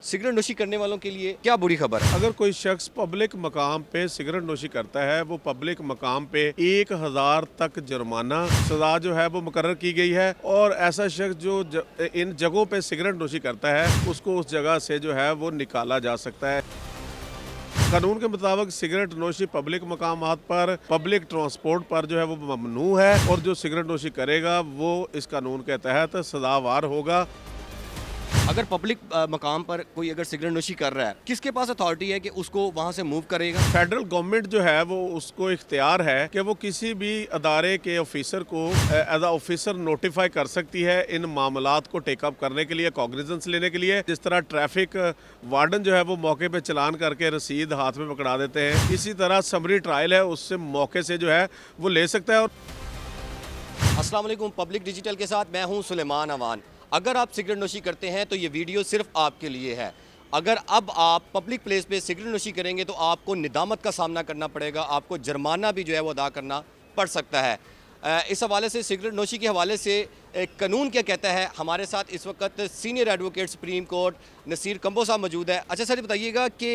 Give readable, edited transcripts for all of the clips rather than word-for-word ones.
Cigarette नोशी करने वालों के लिए क्या बुरी खबर है? अगर कोई शख्स पब्लिक मकाम पे सिगरेट नोशी करता है, वो पब्लिक मकाम पे 1000 तक जुर्माना सजा जो है वो मुकर्रर की गई है। और ऐसा शख्स जो इन जगहों पे सिगरेट नोशी करता है उसको उस जगह से जो है वो निकाला जा सकता है। कानून के मुताबिक सिगरेट नोशी पब्लिक मकामात पर, पब्लिक ट्रांसपोर्ट पर जो है वो ममनू है, और जो सिगरेट नोशी करेगा वो इस कानून के तहत सजावार होगा। अगर पब्लिक मकाम पर कोई अगर सिगरेट नोशी कर रहा है, किसके पास अथॉरिटी है कि उसको वहां से मूव करेगा? फेडरल गवर्नमेंट जो है वो उसको इख्तियार है कि वो किसी भी अदारे के ऑफिसर को एज अ ऑफिसर नोटिफाई कर सकती है इन मामलात को टेकअप करने के लिए, कॉग्निजेंस लेने के लिए। जिस तरह ट्रैफिक वार्डन जो है वो मौके पे चलान करके रसीद हाथ में पकड़ा देते हैं, इसी तरह समरी ट्रायल है उससे मौके से जो है वो ले सकता है। अस्सलाम वालेकुम, पब्लिक डिजिटल के साथ मैं हूं सुलेमान अवान। अगर आप सिगरेट नोशी करते हैं तो ये वीडियो सिर्फ आपके लिए है। अगर अब आप पब्लिक प्लेस पे सिगरेट नोशी करेंगे तो आपको निदामत का सामना करना पड़ेगा, आपको जुर्माना भी जो है वो अदा करना पड़ सकता है। इस हवाले से सिगरेट नोशी के हवाले से कानून क्या कहता है, हमारे साथ इस वक्त senior advocate supreme court Naseer Kamboh साहब मौजूद है। अच्छा सर, बताइएगा कि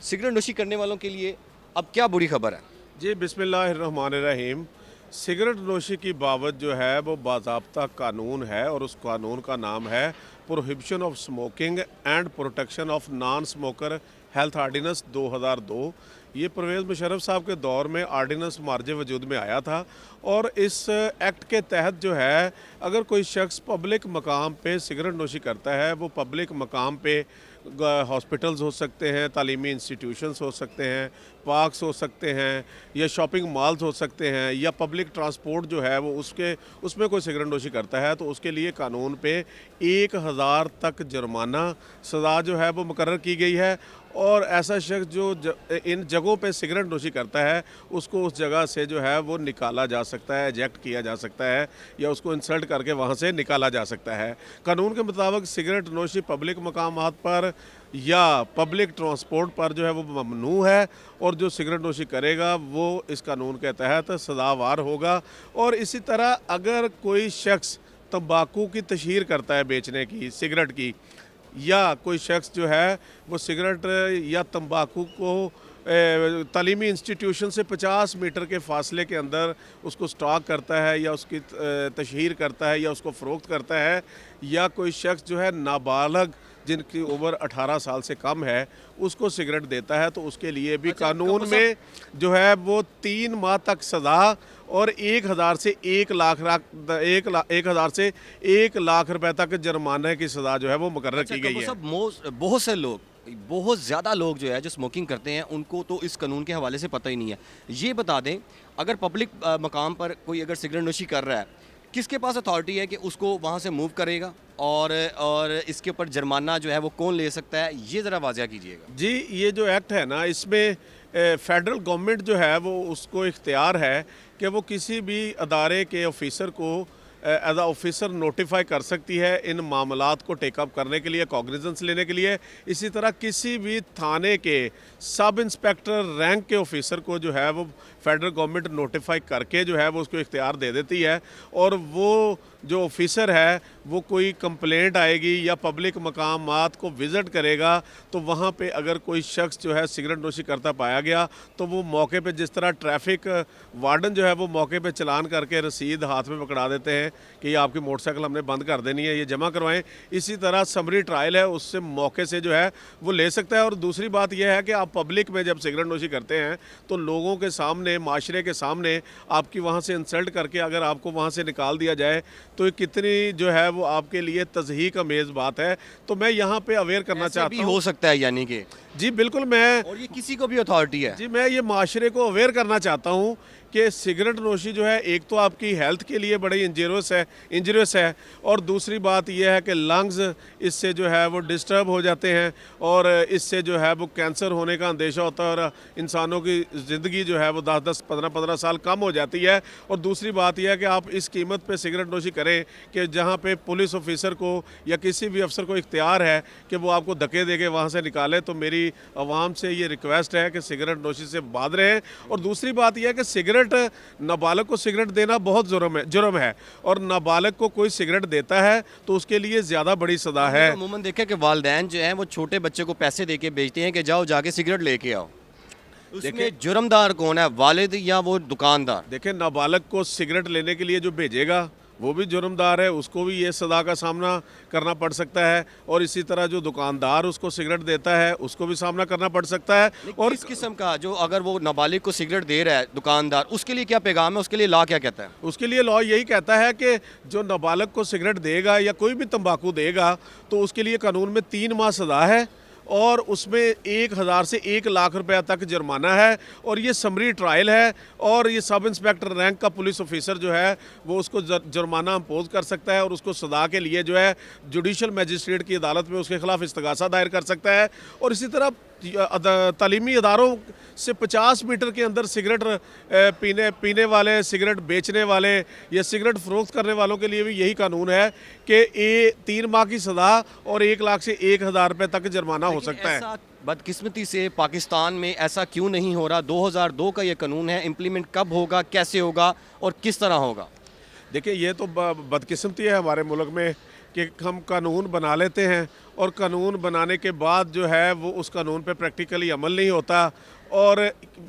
सिगरेट नोशी करने वालों के लिए अब क्या बुरी खबर है? जी, बिस्मिल्लाहिर्रहमानिर्रहीम। सिगरेट नोशी की बाबत जो है वो बाज़ाब्ता कानून है, और उस कानून का नाम है prohibition of smoking and protection of non smoker health ordinance 2002। ये परवेज़ मुशर्रफ साहब के दौर में आर्डिनेंस मार्ज वजूद में आया था, और इस एक्ट के तहत जो है अगर कोई शख्स पब्लिक मकाम पे सिगरेट नोशी करता है, वो पब्लिक मकाम पे हॉस्पिटल्स हो सकते हैं, तालीमी इंस्टीट्यूशंस हो सकते हैं, पार्क्स हो सकते हैं, या शॉपिंग मॉल्स हो सकते हैं, या पब्लिक ट्रांसपोर्ट जो है वो उसमें कोई सिगरेट नोशी करता है तो उसके लिए कानून पे 1000 तक जुर्माना सज़ा जो है वो मुकर्रर की गई है। और ऐसा शख्स जो इन जगहों पे सिगरेट नोशी करता है उसको उस जगह से जो है वो निकाला जा सकता है, एजेक्ट किया जा सकता है, या उसको इंसल्ट करके वहाँ से निकाला जा सकता है। कानून के मुताबिक सिगरेट नोशी पब्लिक मकामात पर या पब्लिक ट्रांसपोर्ट पर जो है वो ममनू है, और जो सिगरेट नोशी करेगा वो इस कानून के तहत सजावार होगा। और इसी तरह अगर कोई शख्स तंबाकू की तशहीर करता है बेचने की, सिगरेट की, या कोई शख्स जो है वो सिगरेट या तंबाकू को तालीमी इंस्टीट्यूशन से 50 मीटर के फासले के अंदर उसको स्टॉक करता है, या उसकी तशहीर करता है, या उसको फ़रोख्त करता है, या कोई शख्स जो है नाबालग जिनकी उम्र 18 साल से कम है उसको सिगरेट देता है, तो उसके लिए भी कानून में जो है वो 3 माह तक सज़ा और 1000 से 1 लाख रुपए तक जुर्माने की सज़ा जो है वो मुकर्रर की गई है। बहुत से लोग, बहुत ज़्यादा लोग जो है जो स्मोकिंग करते हैं उनको तो इस कानून के हवाले से पता ही नहीं है। ये बता दें, अगर पब्लिक मकाम पर कोई अगर सिगरेट नोशी कर रहा है, किसके पास अथॉरिटी है कि उसको वहाँ से मूव करेगा, और इसके ऊपर जुर्माना जो है वो कौन ले सकता है, ये ज़रा वाज़िया कीजिएगा। जी, ये जो एक्ट है ना, इसमें फेडरल गवर्नमेंट जो है वो उसको इख्तियार है कि वो किसी भी अदारे के ऑफिसर को एज अ ऑफिसर नोटिफाई कर सकती है इन मामलात को टेकअप करने के लिए, कॉग्निजेंस लेने के लिए। इसी तरह किसी भी थाने के सब इंस्पेक्टर रैंक के ऑफिसर को जो है वो फेडरल गवर्नमेंट नोटिफाई करके जो है वो उसको इख्तियार दे देती है, और वो जो ऑफिसर है वो कोई कंप्लेंट आएगी या पब्लिक मकामात को विज़िट करेगा तो वहाँ पे अगर कोई शख्स जो है सिगरेट नोशी करता पाया गया तो वो मौके पे, जिस तरह ट्रैफिक वार्डन जो है वो मौके पे चलान करके रसीद हाथ में पकड़ा देते हैं कि ये आपकी मोटरसाइकिल हमने बंद कर देनी है, ये जमा करवाएं, इसी तरह समरी ट्रायल है उससे मौके से जो है वो ले सकता है। और दूसरी बात यह है कि आप पब्लिक में जब सिगरेट नोशी करते हैं तो लोगों के सामने, माशरे के सामने आपकी वहाँ से इंसल्ट करके अगर आपको वहाँ से निकाल दिया जाए तो कितनी जो है वो आपके लिए तज़हीक अमेज़ बात है। तो मैं यहाँ पे अवेयर करना चाहता हूँ। हो सकता है यानी कि जी बिल्कुल, मैं, और ये किसी को भी अथॉरिटी है। जी मैं ये माशरे को अवेयर करना चाहता हूँ कि सिगरेट नोशी जो है एक तो आपकी हेल्थ के लिए बड़ी इंजरियस है, और दूसरी बात यह है कि लंग्स इससे जो है वो डिस्टर्ब हो जाते हैं, और इससे जो है वो कैंसर होने का अंदेशा होता है, और इंसानों की ज़िंदगी जो है वो 10-10, 15-15 साल कम हो जाती है। और दूसरी बात यह है कि आप इस कीमत पे सिगरेट नोशी करें कि जहाँ पे पुलिस ऑफिसर को या किसी भी अफसर को इख्तियार है कि वो आपको धक्के दे के वहाँ से निकाले। तो मेरी आवाम से ये रिक्वेस्ट है कि सिगरेट नोशी से बाज रहें। और दूसरी बात यह है कि सिगरेट सिगरेट, नाबालग को सिगरेट देना बहुत जुर्म है, और नाबालग को कोई सिगरेट देता है तो उसके लिए ज़्यादा बड़ी सज़ा है। अमूमन देखा कि वालिदैन जो हैं वो छोटे बच्चे को पैसे दे के बेचते हैं कि जाओ जाके सिगरेट लेके आओ। उसमें जुर्मदार कौन है, वालिद या वो दुकानदार? देखिए, नाबालग को सिगरेट लेने के लिए जो भेजेगा वो भी जुर्मदार है, उसको भी ये सज़ा का सामना करना पड़ सकता है, और इसी तरह जो दुकानदार उसको सिगरेट देता है उसको भी सामना करना पड़ सकता है। और इस किस्म का जो अगर वो नाबालिग को सिगरेट दे रहा है दुकानदार, उसके लिए क्या पैगाम है, उसके लिए लॉ क्या कहता है? उसके लिए लॉ यही कहता है कि जो नाबालग को सिगरेट देगा या कोई भी तंबाकू देगा तो उसके लिए कानून में 3 माह सज़ा है, और उसमें 1000 से 1 लाख रुपया तक जुर्माना है, और ये समरी ट्रायल है, और ये सब इंस्पेक्टर रैंक का पुलिस ऑफिसर जो है वो उसको जुर्माना अम्पोज कर सकता है, और उसको सज़ा के लिए जो है जुडिशल मजिस्ट्रेट की अदालत में उसके खिलाफ इस्तगासा दायर कर सकता है। और इसी तरह तालीमी अदारों से 50 मीटर के अंदर सिगरेट पीने वाले, सिगरेट बेचने वाले या सिगरेट फ़रोख्त करने वालों के लिए भी यही कानून है कि 3 माह की सज़ा और 1 लाख से 1000 रुपये तक जुर्माना हो सकता है। बदकिस्मती से पाकिस्तान में ऐसा क्यों नहीं हो रहा? 2002 का ये कानून है, इम्प्लीमेंट कब होगा, कैसे होगा और किस तरह होगा? देखिए, ये तो बदकिस्मती है हमारे मुल्क में कि हम कानून बना लेते हैं और कानून बनाने के बाद जो है वो उस कानून पे प्रैक्टिकली अमल नहीं होता, और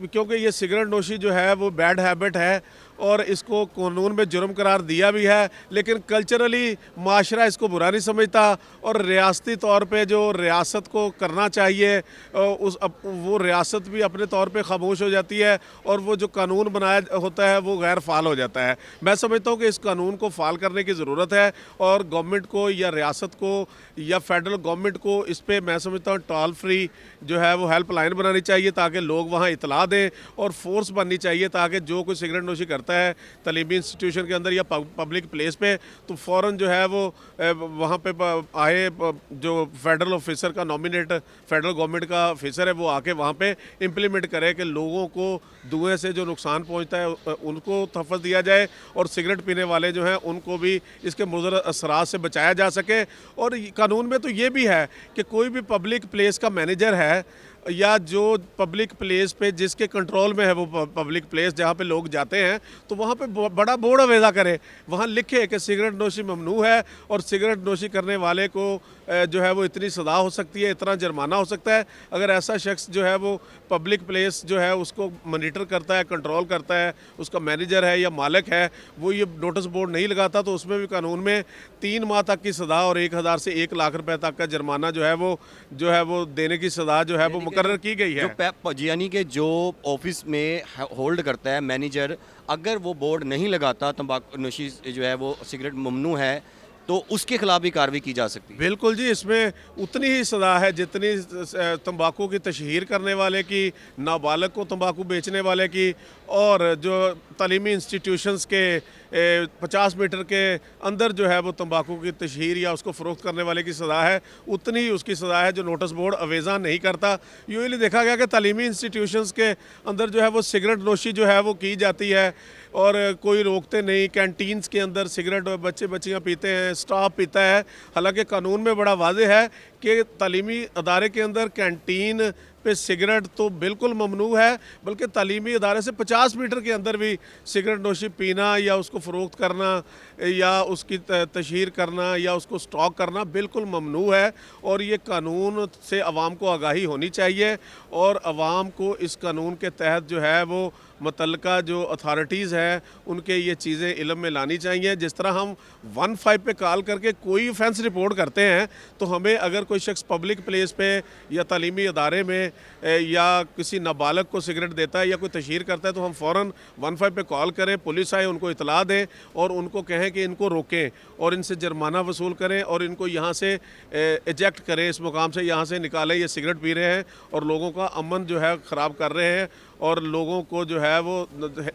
क्योंकि ये सिगरेट नोशी जो है वो बैड हैबिट है और इसको कानून में जुर्म करार दिया भी है, लेकिन कल्चरली माशरा इसको बुरा नहीं समझता, और रियासती तौर पे जो रियासत को करना चाहिए वो रियासत भी अपने तौर पे खामोश हो जाती है, और वो जो कानून बनाया होता है वो गैर फ़ाल हो जाता है। मैं समझता हूँ कि इस कानून को फ़ाल करने की ज़रूरत है, और गवर्नमेंट को या रियासत को या फेडरल गवर्नमेंट को इस पर मैं समझता हूँ टॉल फ्री जो है वो हेल्पलाइन बनानी चाहिए ताकि लोग वहाँ इतला दें, और फोर्स बननी चाहिए ताकि जो कोई सिगरेट नोशी करता है तालीमी इंस्टीट्यूशन के अंदर या पब्लिक प्लेस पे तो फ़ौरन जो है वो वहाँ पे आए, जो फेडरल ऑफिसर का नॉमिनेट फेडरल गवर्नमेंट का ऑफिसर है वो आके वहाँ पे इम्प्लीमेंट करे कि लोगों को धुएं से जो नुकसान पहुँचता है उनको तहफ़्फ़ुज़ दिया जाए, और सिगरेट पीने वाले जो हैं उनको भी इसके मुज़र असरात से बचाया जा सके। और कानून में तो ये भी है कि कोई भी पब्लिक प्लेस का मैनेजर है या जो पब्लिक प्लेस पे जिसके कंट्रोल में है वो पब्लिक प्लेस जहाँ पे लोग जाते हैं, तो वहाँ पे बड़ा बोर्ड अवेजा करे, वहाँ लिखे कि सिगरेट नोशी ममनू है, और सिगरेट नोशी करने वाले को जो है वो इतनी सज़ा हो सकती है, इतना जुर्माना हो सकता है। अगर ऐसा शख्स जो है वो पब्लिक प्लेस जो है उसको मॉनिटर करता है, कंट्रोल करता है, उसका मैनेजर है या मालिक है, वो ये नोटिस बोर्ड नहीं लगाता, तो उसमें भी कानून में 3 माह तक की सज़ा और 1000 से 1 लाख रुपए तक का जुर्माना जो है वो देने की सज़ा जो है वो मुकर्रर की गई है। यानी कि जो ऑफिस में होल्ड करता है मैनेजर, अगर वो बोर्ड नहीं लगाता तंबाकू नोशी जो है वो सिगरेट ममनू है, तो उसके खिलाफ भी कार्रवाई की जा सकती है। बिल्कुल जी, इसमें उतनी ही सज़ा है जितनी तंबाकू की तशहीर करने वाले की, नाबालग को तंबाकू बेचने वाले की, और जो तालीमी इंस्टीट्यूशंस के 50 मीटर के अंदर जो है वो तंबाकू की तशहीर या उसको फ़रोख्त करने वाले की सज़ा है, उतनी ही उसकी सज़ा है जो नोटिस बोर्ड अवेजा नहीं करता। यूजुअली देखा गया कि तालीमी इंस्टीट्यूशंस के अंदर जो है वो सिगरेट नोशी जो है वो की जाती है और कोई रोकते नहीं। कैंटीन्स के अंदर सिगरेट बच्चे बच्चियाँ पीते हैं, स्टाफ पीता है, हालांकि कानून में बड़ा वाज़ेह है कि तालीमी अदारे के अंदर कैंटीन पे सिगरेट तो बिल्कुल ममनू है, बल्कि तालीमी अदारे से 50 मीटर के अंदर भी सिगरेट नोशी पीना या उसको फ़रोख्त करना या उसकी तशहीर करना या उसको स्टॉक करना बिल्कुल ममनू है। और ये कानून से आवाम को आगाही होनी चाहिए, और आवाम को इस कानून के तहत जो है वो मुतल्लिका जो अथॉरिटीज़ हैं उनके ये चीज़ें इल्म में लानी चाहिए। जिस तरह हम 15 पे कॉल करके कोई ऑफेंस रिपोर्ट करते हैं, तो हमें अगर कोई शख्स पब्लिक प्लेस पे या तालीमी अदारे में या किसी नाबालग को सिगरेट देता है या कोई तशहीर करता है, तो हम फ़ौरन 15 पे कॉल करें, पुलिस आए, उनको इतला दें और उनको कहें कि इनको रोकें और इनसे जुर्माना वसूल करें और इनको यहाँ से इजेक्ट करें, इस मुकाम से यहाँ से निकालें, ये सिगरेट पी रहे हैं और लोगों का अमन जो है ख़राब कर रहे हैं और लोगों को जो है वो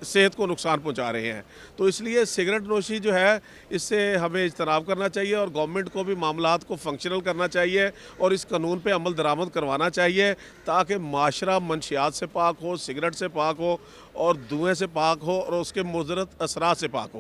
सेहत को नुकसान पहुंचा रहे हैं। तो इसलिए सिगरेट नोशी जो है इससे हमें इज्तनाब करना चाहिए और गवर्नमेंट को भी मामलात को फंक्शनल करना चाहिए और इस कानून पे अमल दरामद करवाना चाहिए ताकि माशरा मंशियात से पाक हो, सिगरेट से पाक हो और धुएँ से पाक हो और उसके मुज़रत असरात से पाक हो।